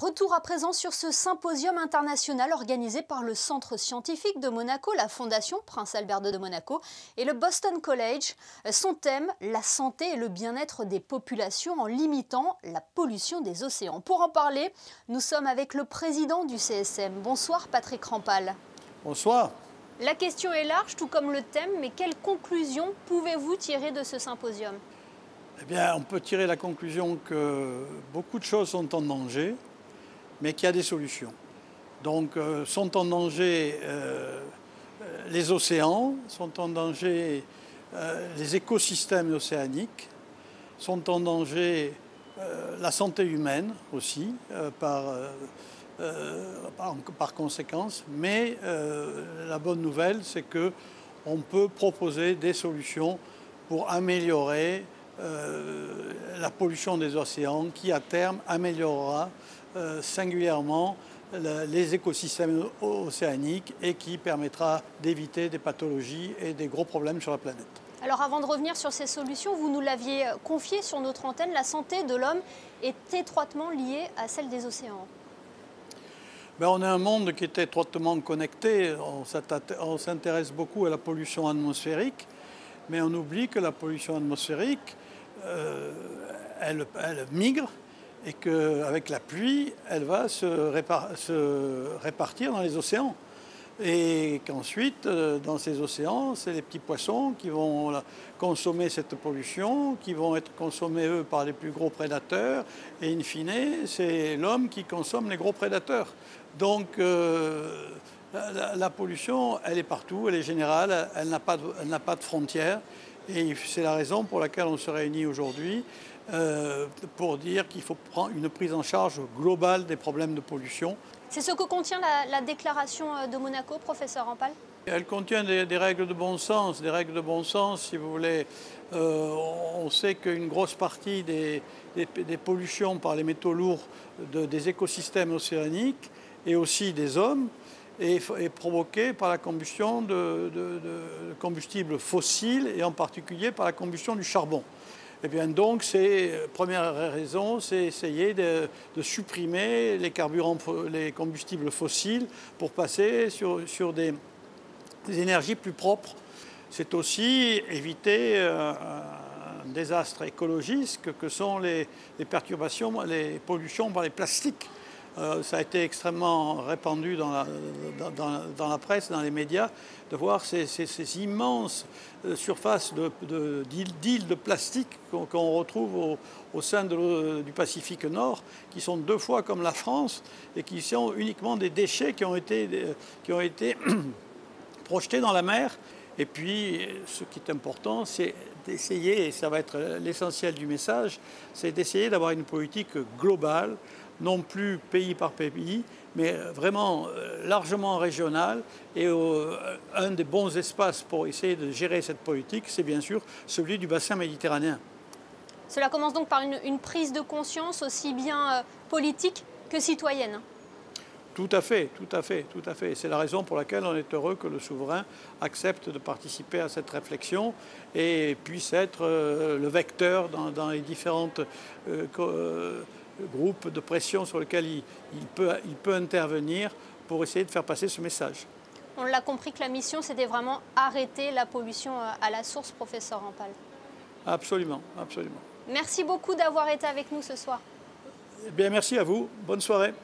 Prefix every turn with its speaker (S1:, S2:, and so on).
S1: Retour à présent sur ce symposium international organisé par le Centre scientifique de Monaco, la Fondation Prince Albert II de Monaco et le Boston College. Son thème, la santé et le bien-être des populations en limitant la pollution des océans. Pour en parler, nous sommes avec le président du CSM. Bonsoir Patrick Rampal.
S2: Bonsoir.
S1: La question est large, tout comme le thème, mais quelles conclusions pouvez-vous tirer de ce symposium ?
S2: Eh bien, on peut tirer la conclusion que beaucoup de choses sont en danger, mais qu'il y a des solutions. Donc, sont en danger les océans, sont en danger les écosystèmes océaniques, sont en danger la santé humaine aussi, par conséquence. Mais la bonne nouvelle, c'est qu'on peut proposer des solutions pour améliorer la pollution des océans qui, à terme, améliorera singulièrement les écosystèmes océaniques et qui permettra d'éviter des pathologies et des gros problèmes sur la planète.
S1: Alors avant de revenir sur ces solutions, vous nous l'aviez confié sur notre antenne, la santé de l'homme est étroitement liée à celle des océans.
S2: On a un monde qui est étroitement connecté, on s'intéresse beaucoup à la pollution atmosphérique, mais on oublie que la pollution atmosphérique, elle migre et qu'avec la pluie, elle va se répartir dans les océans. Et qu'ensuite, dans ces océans, c'est les petits poissons qui vont consommer cette pollution, qui vont être consommés, eux, par les plus gros prédateurs. Et in fine, c'est l'homme qui consomme les gros prédateurs. Donc, la pollution, elle est partout, elle est générale, elle n'a pas de frontières. Et c'est la raison pour laquelle on se réunit aujourd'hui, pour dire qu'il faut prendre une prise en charge globale des problèmes de pollution.
S1: C'est ce que contient la déclaration de Monaco, professeur Rampal ?
S2: Elle contient des règles de bon sens. Des règles de bon sens, si vous voulez. On sait qu'une grosse partie des pollutions par les métaux lourds des écosystèmes océaniques et aussi des hommes est provoquée par la combustion de combustibles fossiles et en particulier par la combustion du charbon. Et bien donc, première raison, c'est essayer de supprimer les combustibles fossiles pour passer sur des énergies plus propres. C'est aussi éviter un désastre écologiste que sont les perturbations, les pollutions par les plastiques. Ça a été extrêmement répandu dans la presse, dans les médias, de voir ces immenses surfaces d'îles de plastique qu'on retrouve au sein du Pacifique Nord, qui sont 2 fois comme la France et qui sont uniquement des déchets qui ont été projetés dans la mer. Et puis, ce qui est important, c'est d'essayer, et ça va être l'essentiel du message, c'est d'essayer d'avoir une politique globale, non plus pays par pays, mais vraiment largement régionale. Et un des bons espaces pour essayer de gérer cette politique, c'est bien sûr celui du bassin méditerranéen.
S1: Cela commence donc par une prise de conscience aussi bien politique que citoyenne.
S2: Tout à fait, tout à fait, tout à fait. C'est la raison pour laquelle on est heureux que le souverain accepte de participer à cette réflexion et puisse être le vecteur dans les différentes groupes de pression sur lesquels il peut intervenir pour essayer de faire passer ce message.
S1: On l'a compris que la mission, c'était vraiment arrêter la pollution à la source, professeur Rampal.
S2: Absolument, absolument.
S1: Merci beaucoup d'avoir été avec nous ce soir.
S2: Eh bien, merci à vous. Bonne soirée.